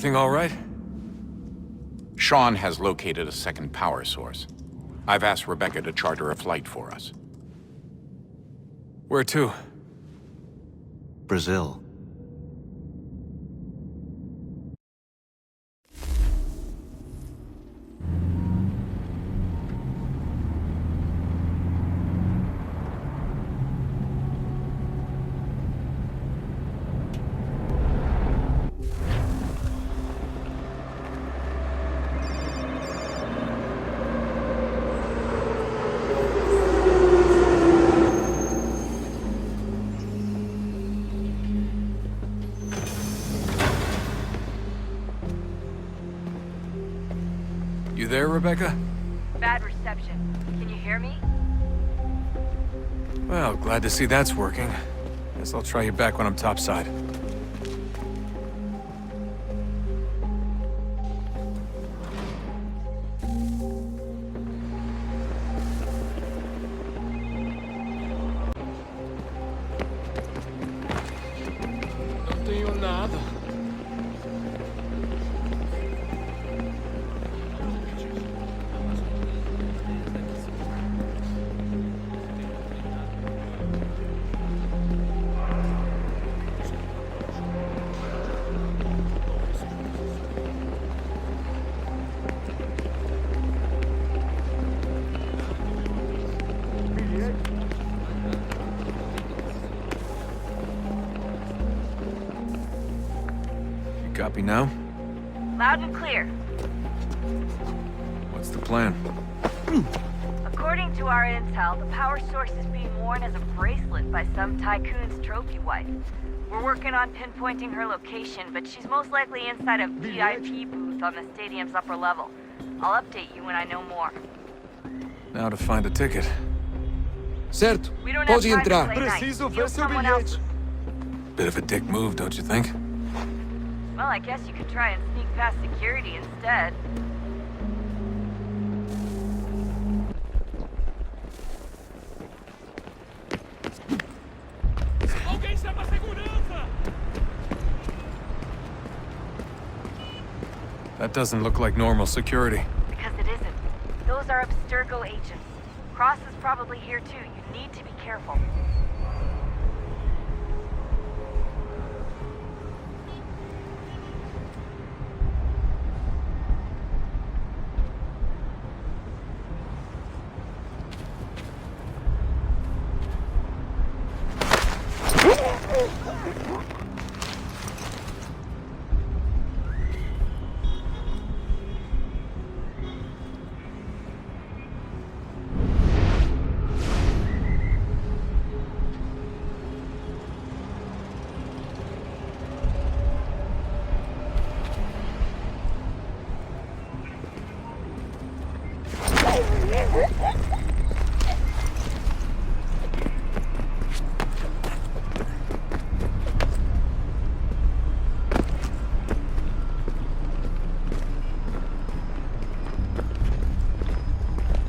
Everything all right? Sean has located a second power source. I've asked Rebecca to charter a flight for us. Where to? Brazil. You there, Rebecca? Bad reception. Can you hear me? Well, glad to see that's working. Guess I'll try you back when I'm topside. Não tenho nada. Copy now? Loud and clear. What's the plan? According to our intel, the power source is being worn as a bracelet by some tycoon's trophy wife. We're working on pinpointing her location, but she's most likely inside a VIP booth on the stadium's upper level. I'll update you when I know more. Now to find a ticket. Certo, We don't have pode time to entrar. play nice. Preciso Steal ver seu someone bilhete. else's. Bit of a dick move, don't you think? Well, I guess you could try and sneak past security instead. Alguém chama a segurança! That doesn't look like normal security. Because it isn't. Those are Abstergo agents. Cross is probably here too. You need to be careful.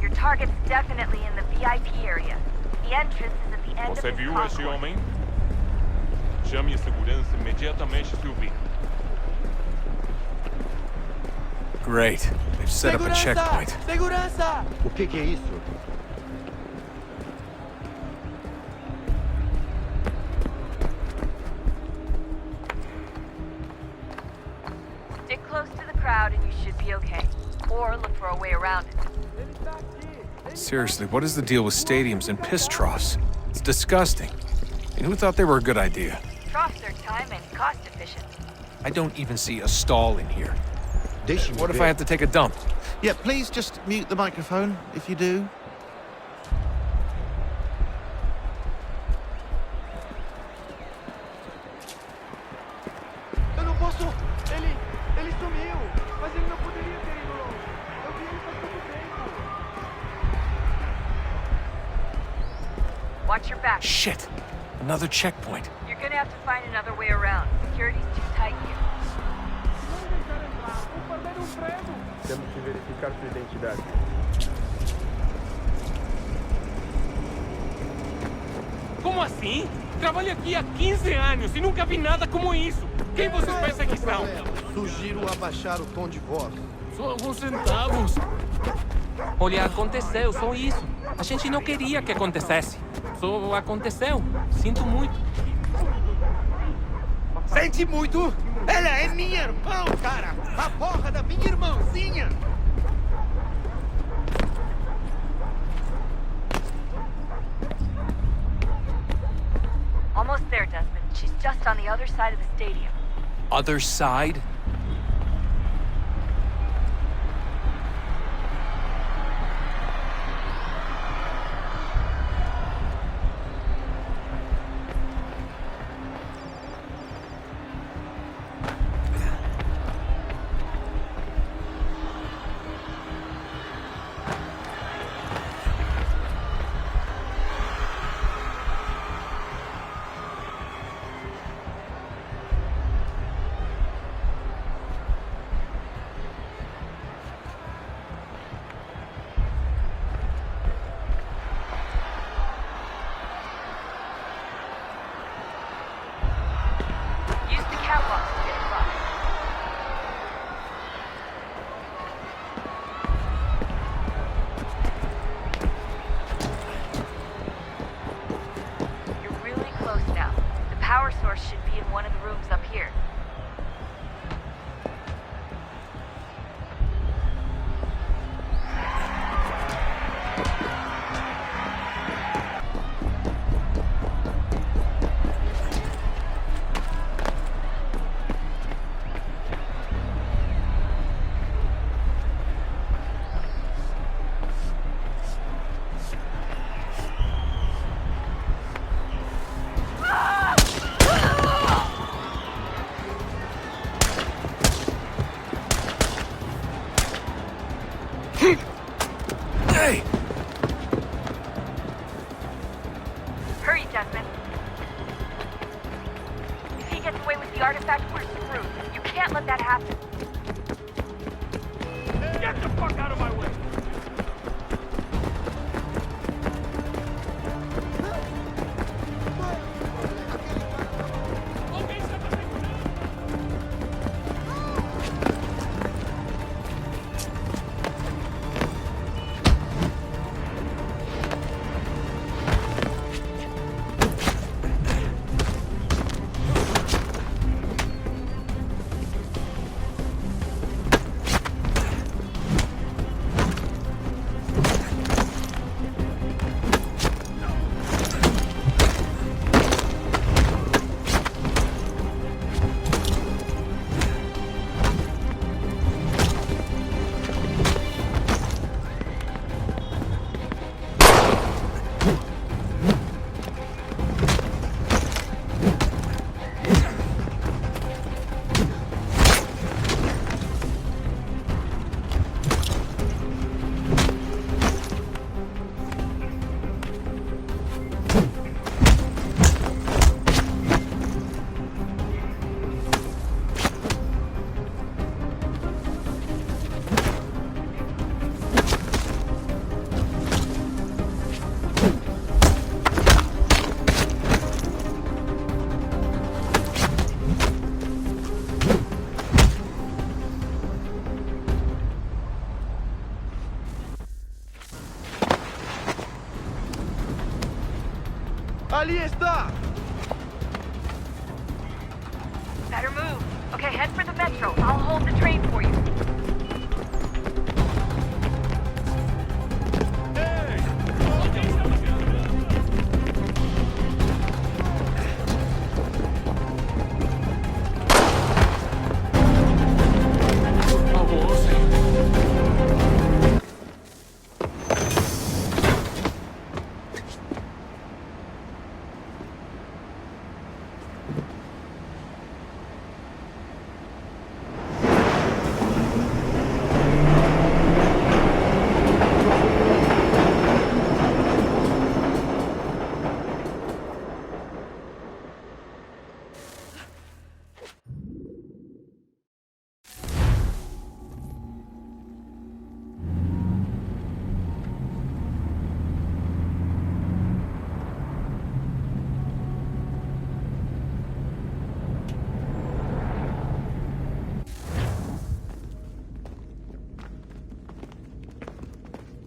Your target's definitely in the VIP area. The entrance is at the end Você of this viu esse concourse. homem? Chame a segurança imediatamente se o vir. Great. They've set up a checkpoint. Segurança! O que é isso? Stick close to the crowd and you should be okay. Or look for a way around it. Seriously, what is the deal with stadiums and piss troughs? It's disgusting. And who thought they were a good idea? Troughs are time and cost efficient. I don't even see a stall in here. Deixe-me What if ver. I have to take a dump? Yeah, please just mute the microphone if you do. Eu não posso... Ele sumiu. Mas ele não poderia ter ido longe. Eu vi ele faz pouco tempo. Watch your back. Shit! Another checkpoint. You're gonna have to find another way around. Security's too tight here. Temos que verificar sua identidade. Como assim? Trabalho aqui há 15 anos e nunca vi nada como isso. Quem vocês pensam que são? Sugiro abaixar o tom de voz. Só alguns centavos. Olha, aconteceu, só isso. A gente não queria que acontecesse. Só aconteceu. Sinto muito. Sente muito? Ela é minha irmã, cara! A porra da minha irmãzinha! Almost there, Desmond. She's just on the other side of the stadium. Other side? Use the catwalks to get across. You're really close now. The power source should be in one of the rooms up here. Hey! Hurry, Desmond. If he gets away with the artifact, we're screwed. You can't let that happen. Get the fuck out of my way! Ali está! Better move. Okay, head for the metro. I'll hold the train for you.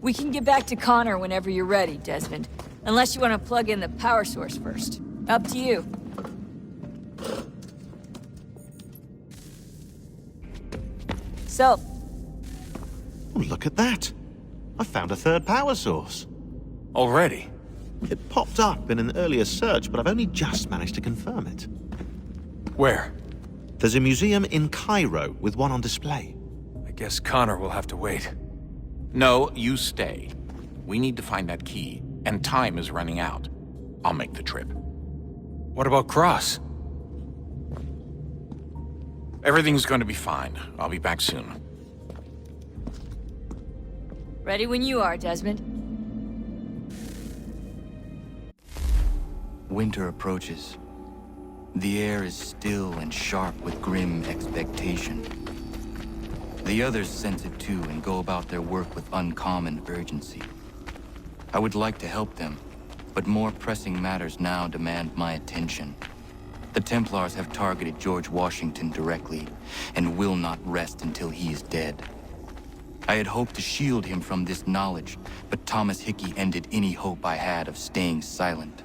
We can get back to Connor whenever you're ready, Desmond. Unless you want to plug in the power source first. Up to you. So, Oh, look at that. I found a third power source. Already? It popped up in an earlier search, but I've only just managed to confirm it. Where? There's a museum in Cairo with one on display. I guess Connor will have to wait. No, you stay. We need to find that key, and time is running out. I'll make the trip. What about Cross? Everything's going to be fine. I'll be back soon. ready when you are, Desmond. Winter approaches. The air is still and sharp with grim expectation. The others sense it too and go about their work with uncommon urgency. I would like to help them, but more pressing matters now demand my attention. The Templars have targeted George Washington directly, and will not rest until he is dead. I had hoped to shield him from this knowledge, but Thomas Hickey ended any hope I had of staying silent.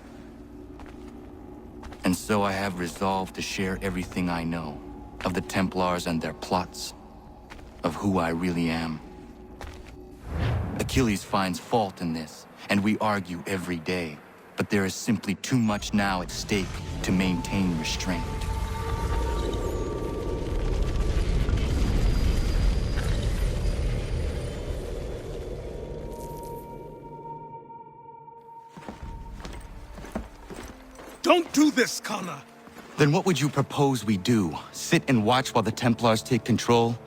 And so I have resolved to share everything I know, of the Templars and their plots, of who I really am. Achilles finds fault in this, and we argue every day, but there is simply too much now at stake to maintain restraint. Don't do this, Connor! Then what would you propose we do? Sit and watch while the Templars take control?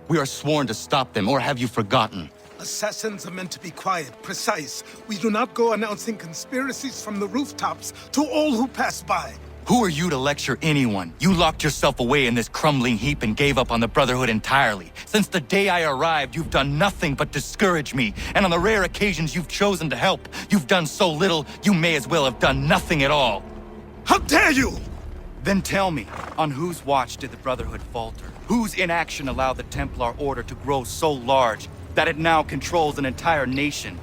We are sworn to stop them, or have you forgotten? Assassins are meant to be quiet, precise. We do not go announcing conspiracies from the rooftops to all who pass by. Who are you to lecture anyone? You locked yourself away in this crumbling heap and gave up on the Brotherhood entirely. Since the day I arrived, you've done nothing but discourage me. And on the rare occasions you've chosen to help, you've done so little, you may as well have done nothing at all. How dare you! Then tell me, on whose watch did the Brotherhood falter? Whose inaction allowed the Templar Order to grow so large that it now controls an entire nation?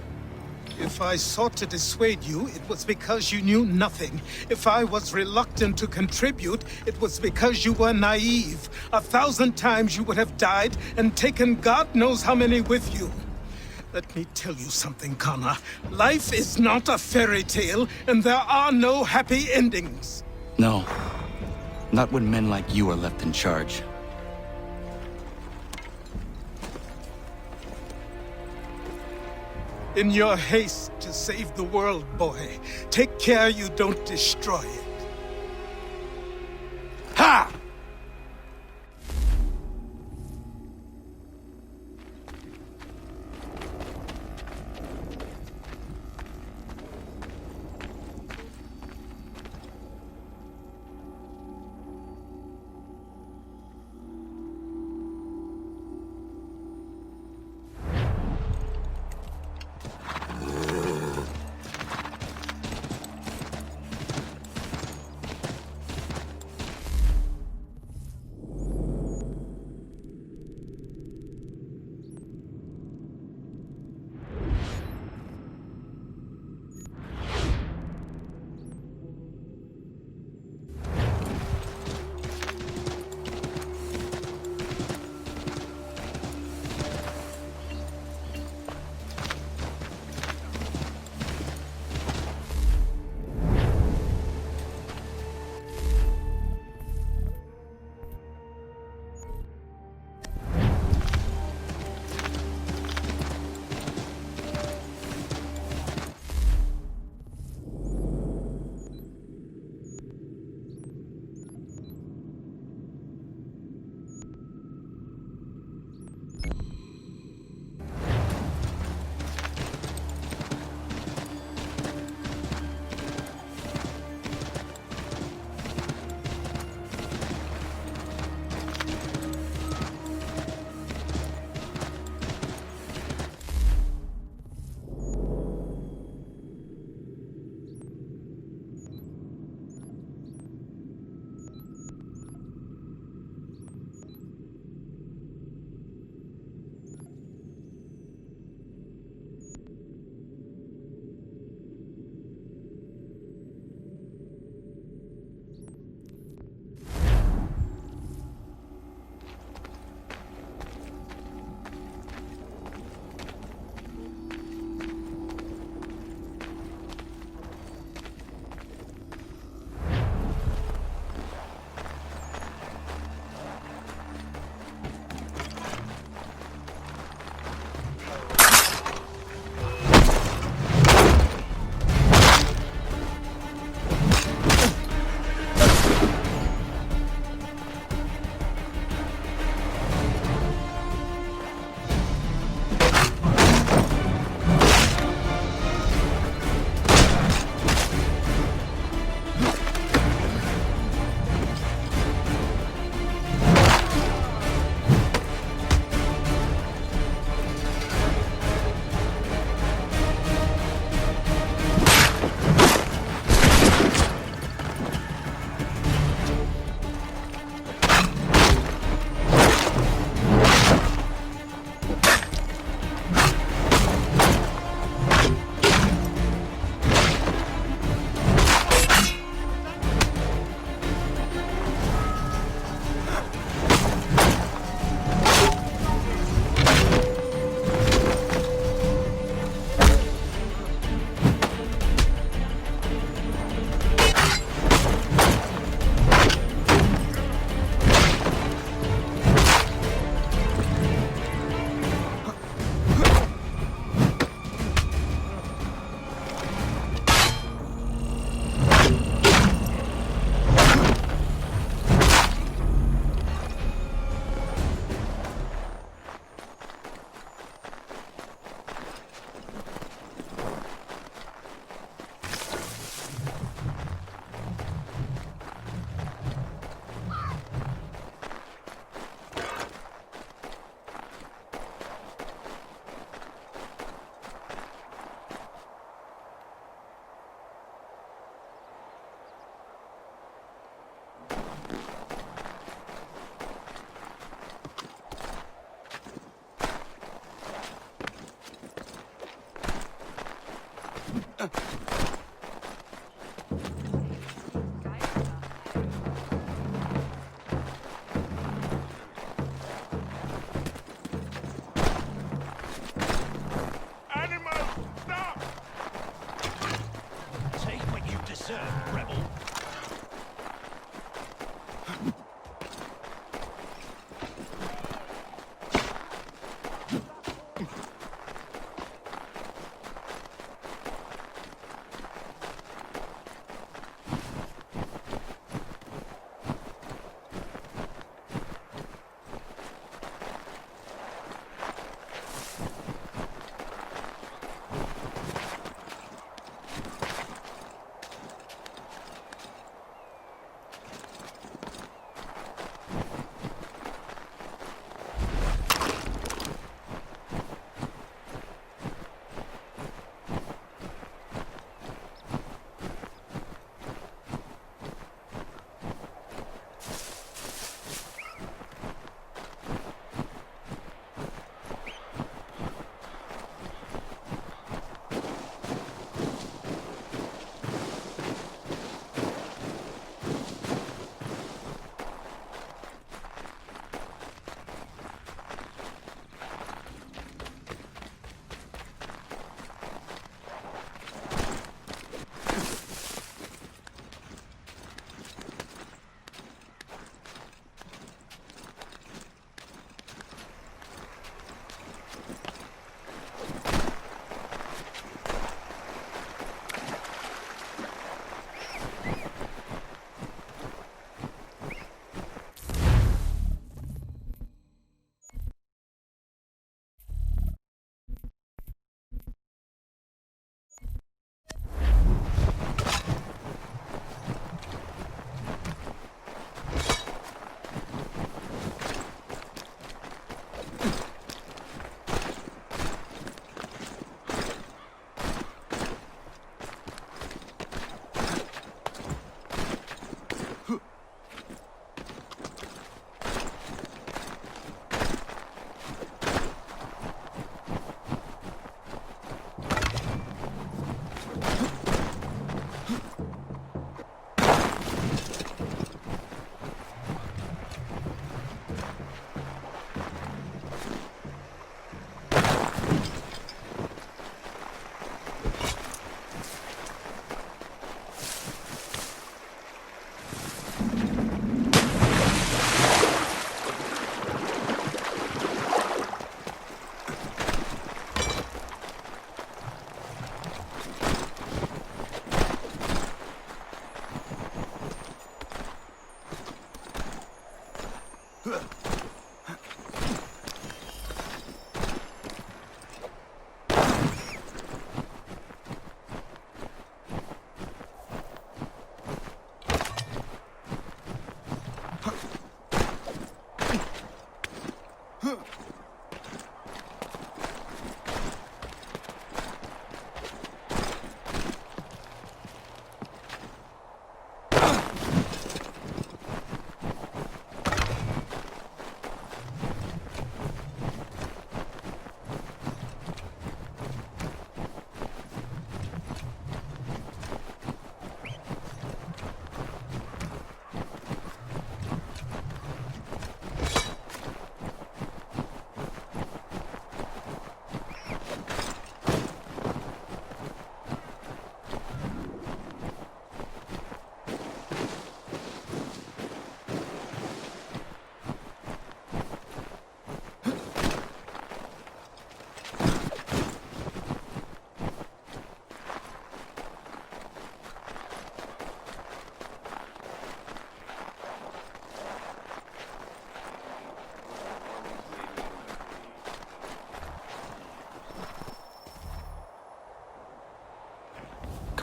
If I sought to dissuade you, it was because you knew nothing. If I was reluctant to contribute, it was because you were naive. 1,000 times you would have died and taken God knows how many with you. Let me tell you something, Connor. Life is not a fairy tale, and there are no happy endings. No. Not when men like you are left in charge. In your haste to save the world, boy, take care you don't destroy it. Ha! Animals, stop! Take what you deserve, rebel.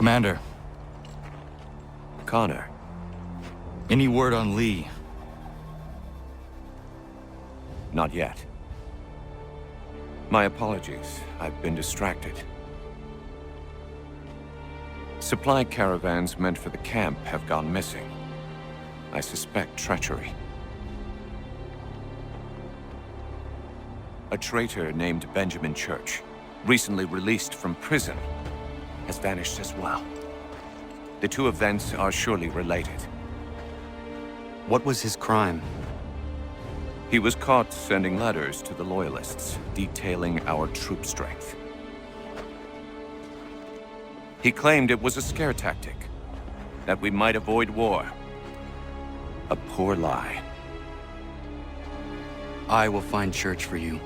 Commander, Connor. any word on Lee? Not yet. My apologies. I've been distracted. Supply caravans meant for the camp have gone missing. I suspect treachery. A traitor named Benjamin Church, recently released from prison, has vanished as well. The two events are surely related. What was his crime? He was caught sending letters to the Loyalists, detailing our troop strength. He claimed it was a scare tactic, that we might avoid war. A poor lie. I will find Church for you.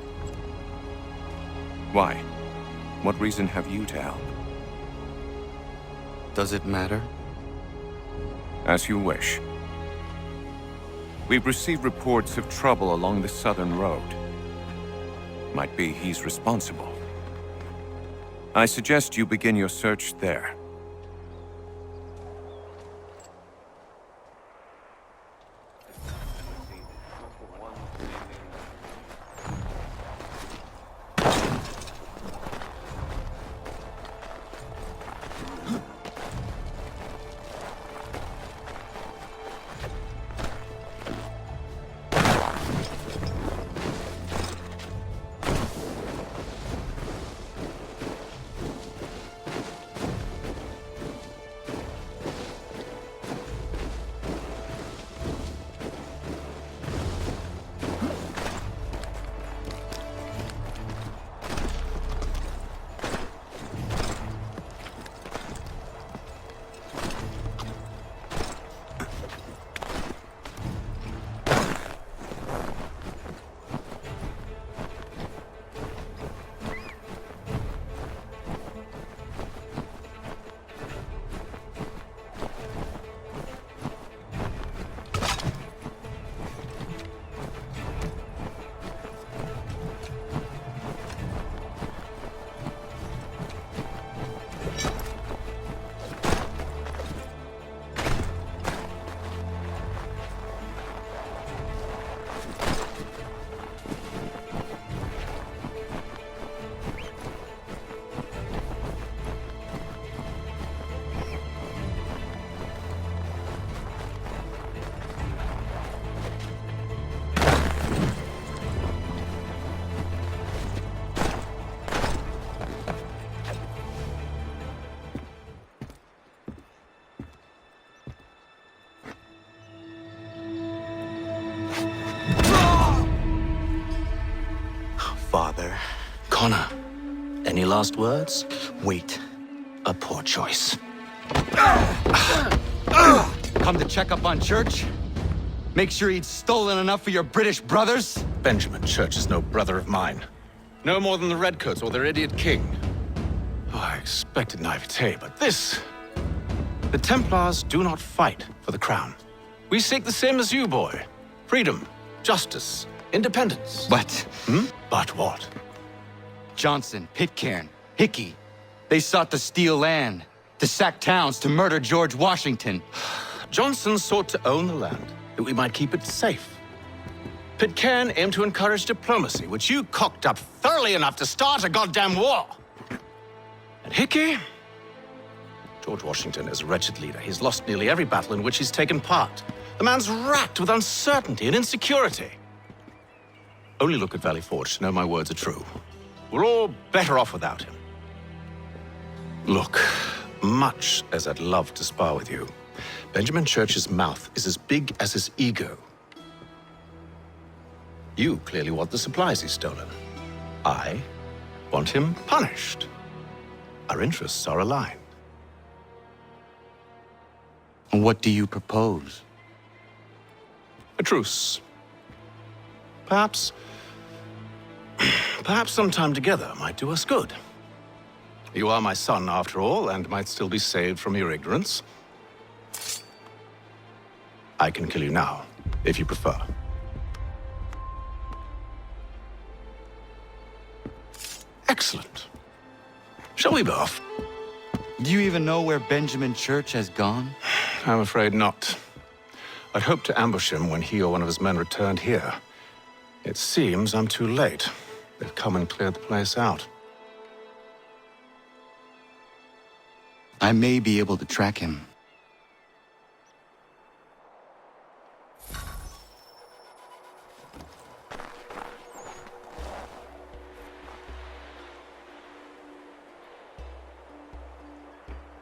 Why? What reason have you to help? Does it matter? As you wish. We've received reports of trouble along the southern road. Might be he's responsible. I suggest you begin your search there. Father. Connor, any last words? Wait. A poor choice. Come to check up on Church? Make sure he'd stolen enough for your British brothers? Benjamin Church is no brother of mine. No more than the Redcoats or their idiot king. Oh, I expected naivete, but this... The Templars do not fight for the crown. We seek the same as you, boy. Freedom, justice, independence. But... But what? Johnson, Pitcairn, Hickey, they sought to steal land, to sack towns, to murder George Washington. Johnson sought to own the land, that we might keep it safe. Pitcairn aimed to encourage diplomacy, which you cocked up thoroughly enough to start a goddamn war. And Hickey? George Washington is a wretched leader. He's lost nearly every battle in which he's taken part. The man's racked with uncertainty and insecurity. Only look at Valley Forge to know my words are true. We're all better off without him. Look, much as I'd love to spar with you, Benjamin Church's mouth is as big as his ego. You clearly want the supplies he's stolen. I want him punished. Our interests are aligned. What do you propose? A truce. Perhaps some time together might do us good. You are my son, after all, and might still be saved from your ignorance. I can kill you now, if you prefer. Excellent. Shall we be off? Do you even know where Benjamin Church has gone? I'm afraid not. I'd hoped to ambush him when he or one of his men returned here. It seems I'm too late. They've come and cleared the place out. I may be able to track him.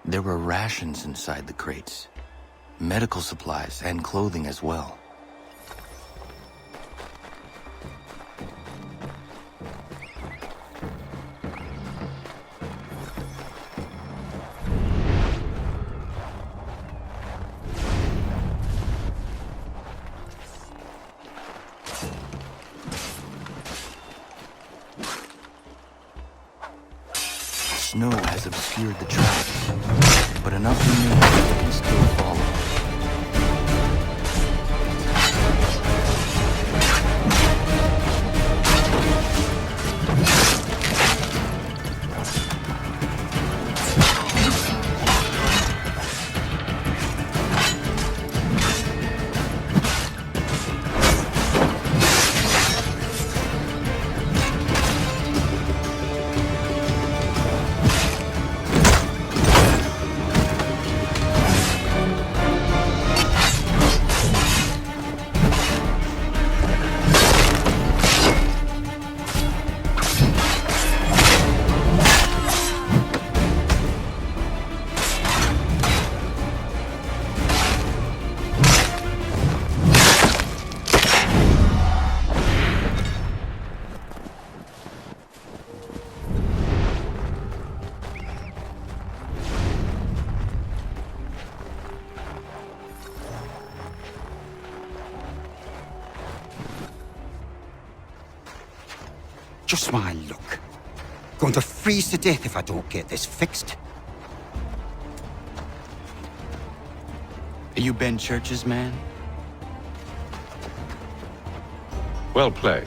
There were rations inside the crates, medical supplies and clothing as well. Snow has obscured the tracks, but enough remains that can still follow. Just my luck. Going to freeze to death if I don't get this fixed. Are you Ben Church's man? Well played.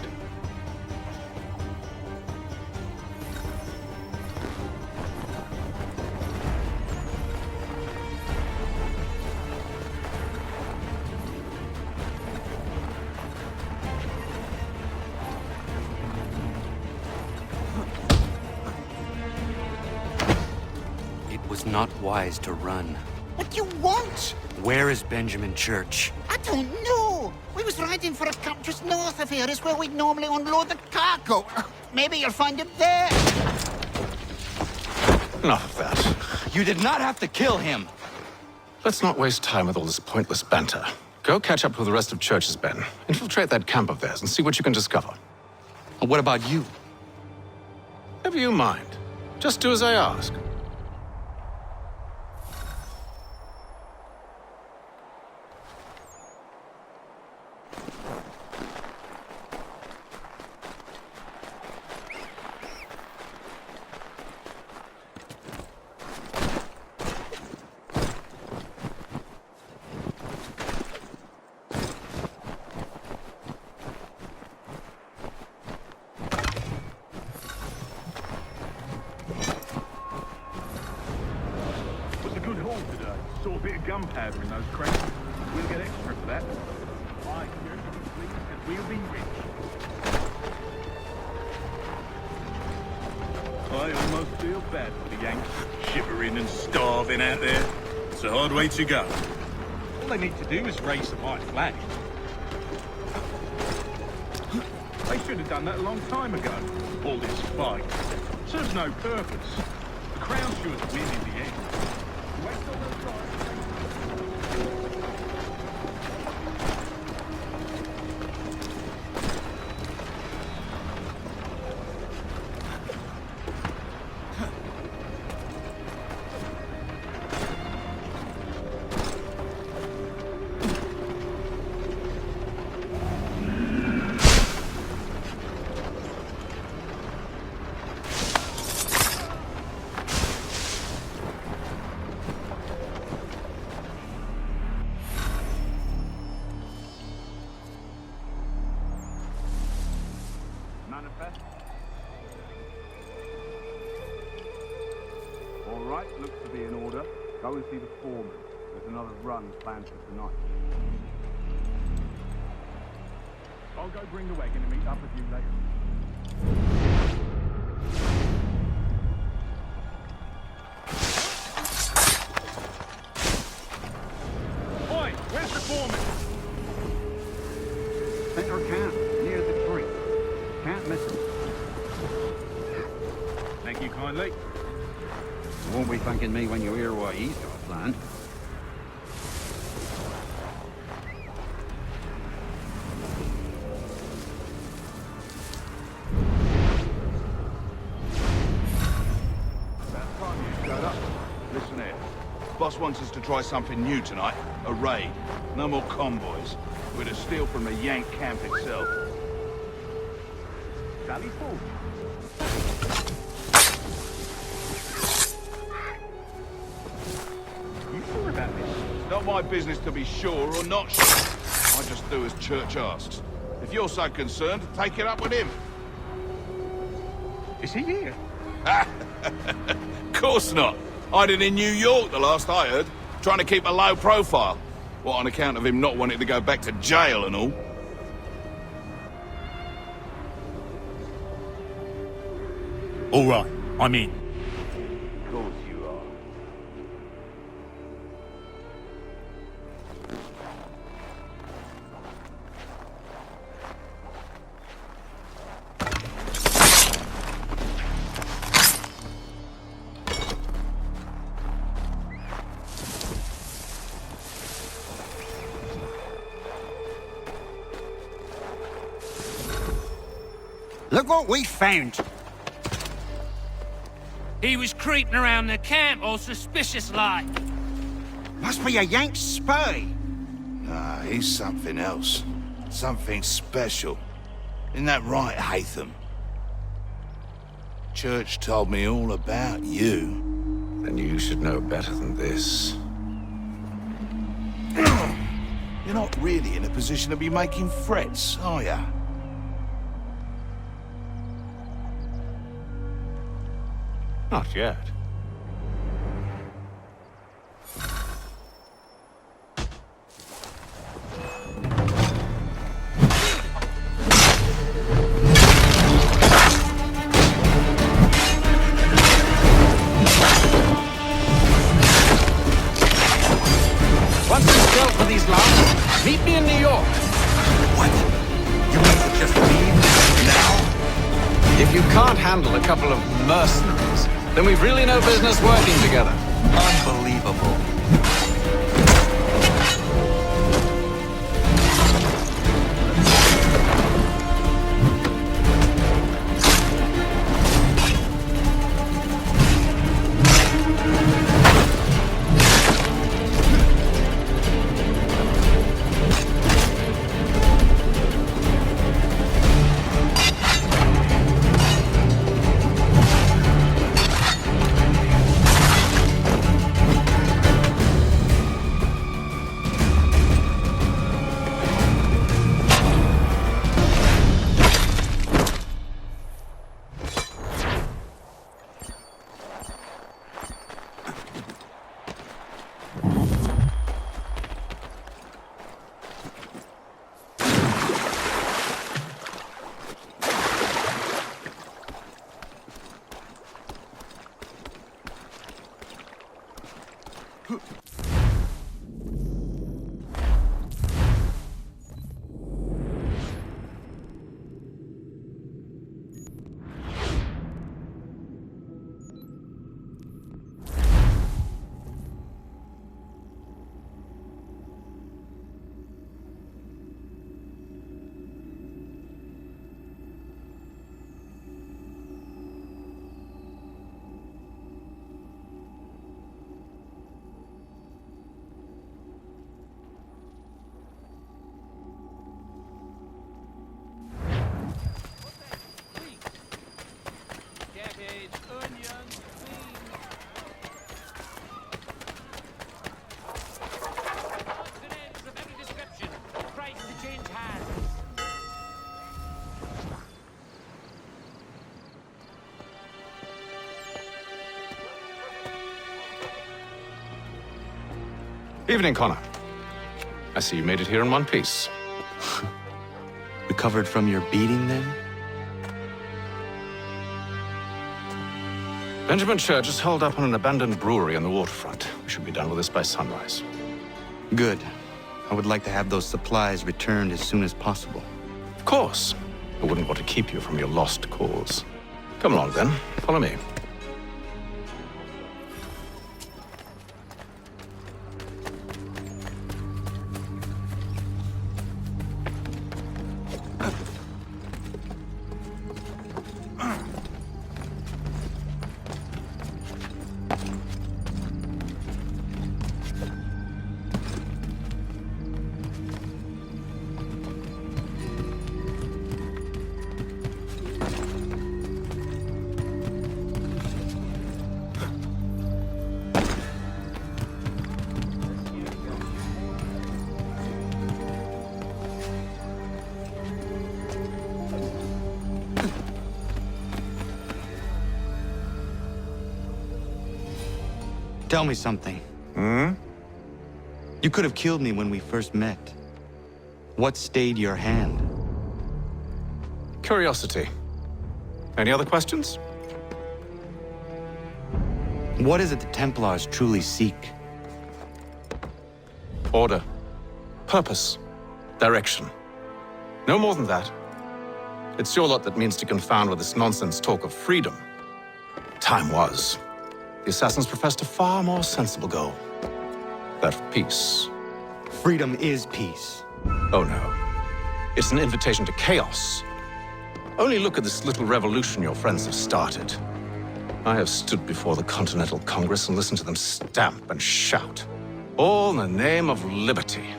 Not wise to run. What do you want? Where is Benjamin Church? I don't know. We was riding for a camp just north of here. Is where we'd normally unload the cargo. Maybe you'll find him there. Enough of that. You did not have to kill him. Let's not waste time with all this pointless banter. Go catch up with the rest of Church's men. Infiltrate that camp of theirs and see what you can discover. And what about you? Never you mind. Just do as I ask. Gunpowder in those crates. We'll get extra for that. Aye, please, and we'll be rich. I almost feel bad for the Yanks, shivering and starving out there. It's a hard way to go. All they need to do is raise the white flag. They should have done that a long time ago. All this fight serves no purpose. The Crown's sure to win in the end. Waste all those time. All right, looks to be in order. Go and see the foreman. There's another run planned for tonight. I'll go bring the wagon and meet up with you later. Oi, where's the foreman? Center camp, near the tree. Can't miss him. Thank you kindly. You won't be thanking me when you hear what he's got planned. Shut up. Listen here. Boss wants us to try something new tonight. A raid. No more convoys. We're to steal from the Yank camp itself. Sally Ford. You sure about this? It's not my business to be sure or not sure. I just do as Church asks. If you're so concerned, take it up with him. Is he here? Of course not. Hiding in New York, the last I heard. Trying to keep a low profile. What, on account of him not wanting to go back to jail and all? All right, I'm in. Of course you are. Look what we found. He was creeping around the camp all suspicious-like. Must be a Yank spy. Nah, he's something else. Something special. Isn't that right, Hatham? Church told me all about you. Then you should know better than this. You're not really in a position to be making threats, are ya? Not yet. Once you've dealt with these louts, meet me in New York. What? You mean to just leave now? If you can't handle a couple of mercenaries, then we've really no business working together. Unbelievable. Evening, Connor. I see you made it here in one piece. Recovered from your beating, then? Benjamin Church is holed up on an abandoned brewery on the waterfront. We should be done with this by sunrise. Good. I would like to have those supplies returned as soon as possible. Of course. I wouldn't want to keep you from your lost cause. Come along, then. Follow me. Tell me something. Hmm? You could have killed me when we first met. What stayed your hand? Curiosity. Any other questions? What is it the Templars truly seek? Order. Purpose. Direction. No more than that. It's your lot that means to confound with this nonsense talk of freedom. Time was. The assassins professed a far more sensible goal. That of peace. Freedom is peace. Oh no. It's an invitation to chaos. Only look at this little revolution your friends have started. I have stood before the Continental Congress and listened to them stamp and shout. All in the name of liberty.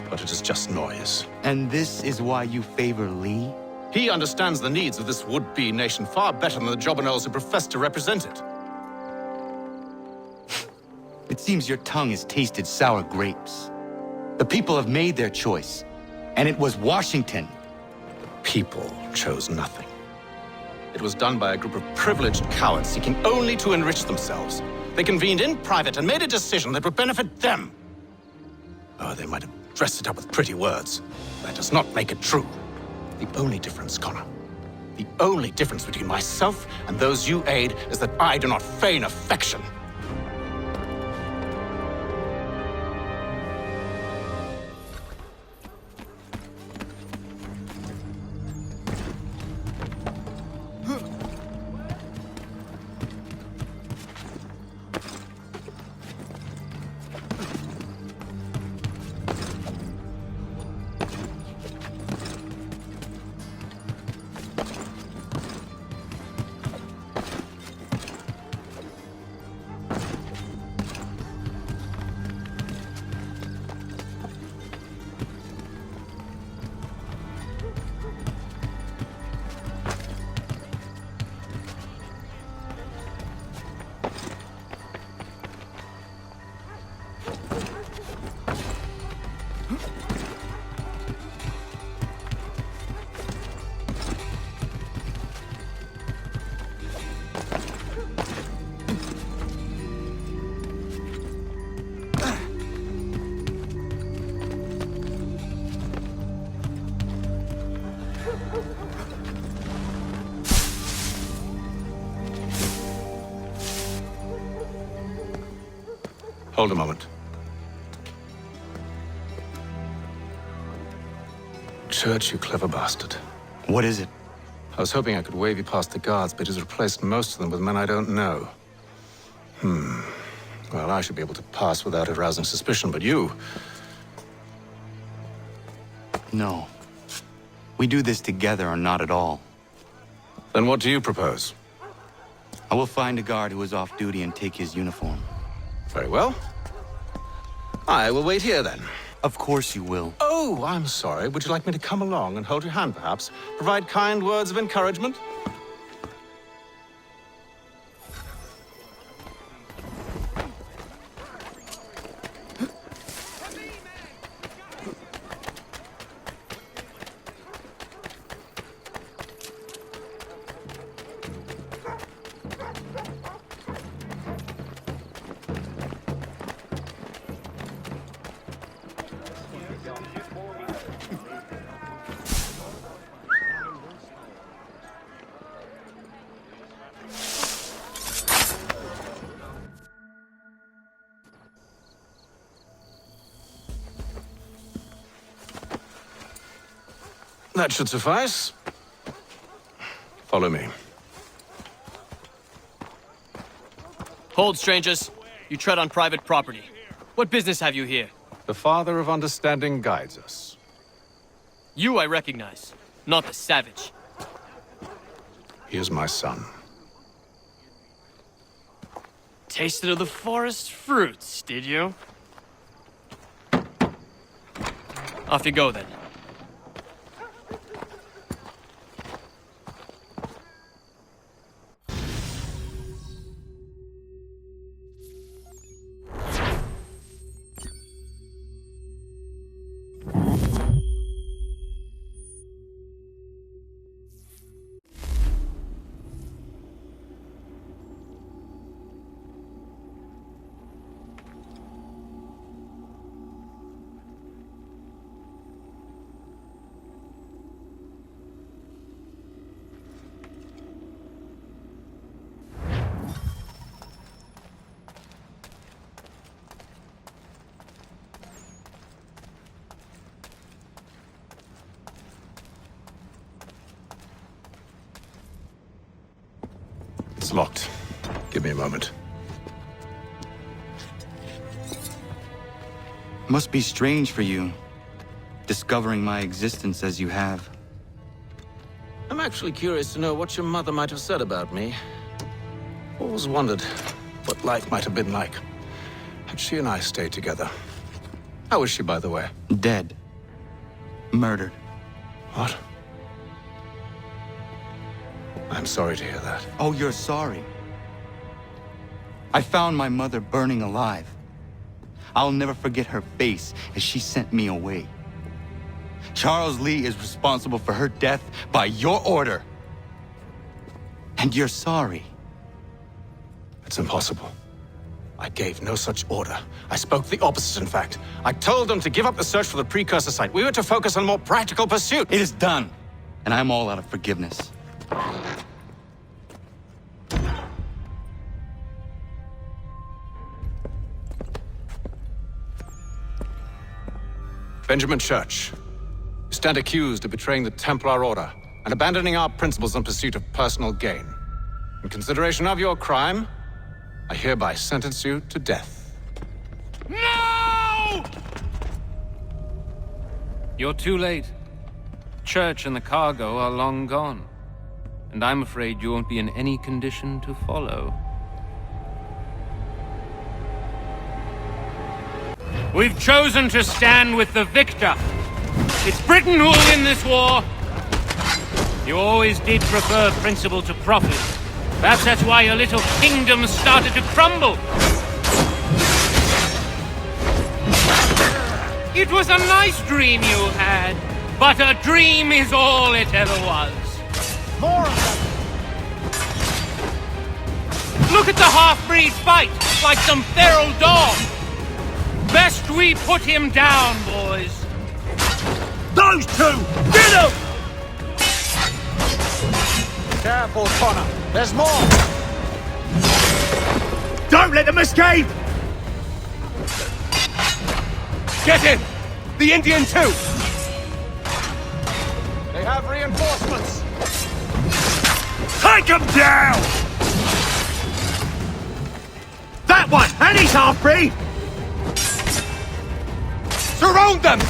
But it is just noise. And this is why you favor Lee? He understands the needs of this would-be nation far better than the jobberknolls who profess to represent it. It seems your tongue has tasted sour grapes. The people have made their choice, and it was Washington. The people chose nothing. It was done by a group of privileged cowards seeking only to enrich themselves. They convened in private and made a decision that would benefit them. Oh, they might have dressed it up with pretty words. That does not make it true. The only difference, Connor, the only difference between myself and those you aid is that I do not feign affection. Hold a moment. Church, you clever bastard. What is it? I was hoping I could wave you past the guards, but he's replaced most of them with men I don't know. Well, I should be able to pass without arousing suspicion, but you... No. We do this together or not at all. Then what do you propose? I will find a guard who is off duty and take his uniform. Very well. I will wait here, then. Of course you will. Oh, I'm sorry. Would you like me to come along and hold your hand, perhaps? Provide kind words of encouragement? That should suffice. Follow me. Hold, strangers. You tread on private property. What business have you here? The Father of Understanding guides us. You I recognize, not the savage. He is my son. Tasted of the forest fruits, did you? Off you go, then. locked. Give me a moment. Must be strange for you, discovering my existence as you have. I'm actually curious to know what your mother might have said about me. Always wondered what life might have been like had she and I stayed together. How is she, by the way? Dead. Murdered. What? I'm sorry to hear that. Oh, you're sorry? I found my mother burning alive. I'll never forget her face as she sent me away. Charles Lee is responsible for her death by your order. And you're sorry. It's impossible. I gave no such order. I spoke the opposite, in fact. I told them to give up the search for the precursor site. We were to focus on more practical pursuit. It is done, and I'm all out of forgiveness. Benjamin Church, you stand accused of betraying the Templar Order and abandoning our principles in pursuit of personal gain. In consideration of your crime, I hereby sentence you to death. No! You're too late. Church and the cargo are long gone. And I'm afraid you won't be in any condition to follow. We've chosen to stand with the victor. It's Britain who'll win this war. You always did prefer principle to profit. Perhaps that's why your little kingdom started to crumble. It was a nice dream you had, but a dream is all it ever was. More of them! Look at the half-breed fight, like some feral dog. Best we put him down, boys. Those two! Get them! Careful, Connor. There's more! Don't let them escape! Get him! The Indian too! They have reinforcements! Take him down! That one! And he's half-breed! Surround them!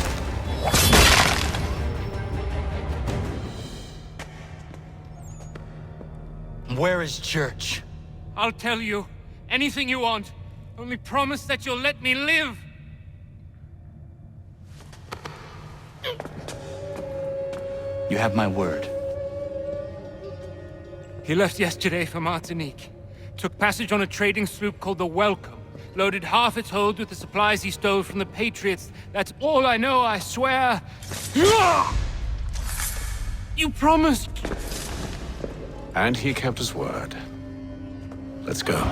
Where is Church? I'll tell you. Anything you want. Only promise that you'll let me live. You have my word. He left yesterday for Martinique. Took passage on a trading sloop called the Welcome. Loaded half its hold with the supplies he stole from the Patriots. That's all I know, I swear. You promised. And he kept his word. Let's go.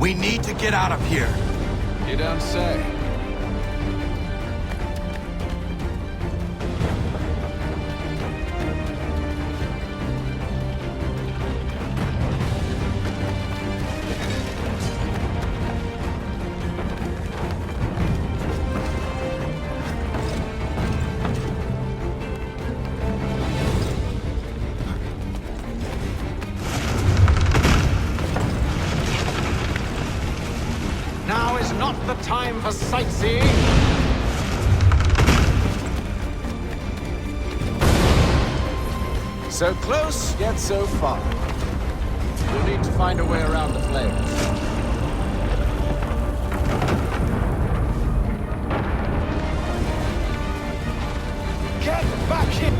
We need to get out of here. You don't say. Now is not the time for sightseeing. So close, yet so far. We'll need to find a way around the flames. Get back here!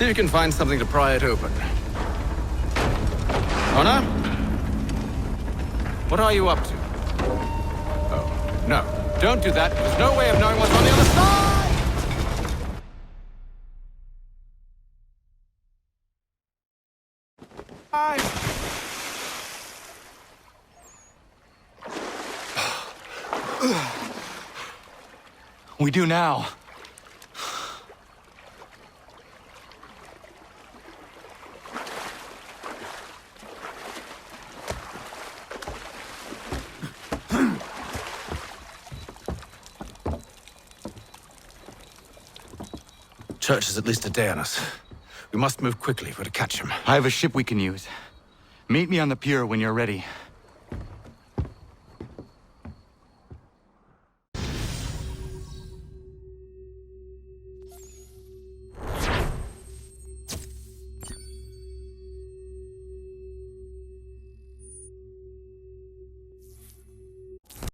See if you can find something to pry it open. Connor? What are you up to? Oh, no. Don't do that. There's no way of knowing what's on the other side! We do now. Church is at least a day on us. We must move quickly if we're to catch him. I have a ship we can use. Meet me on the pier when you're ready.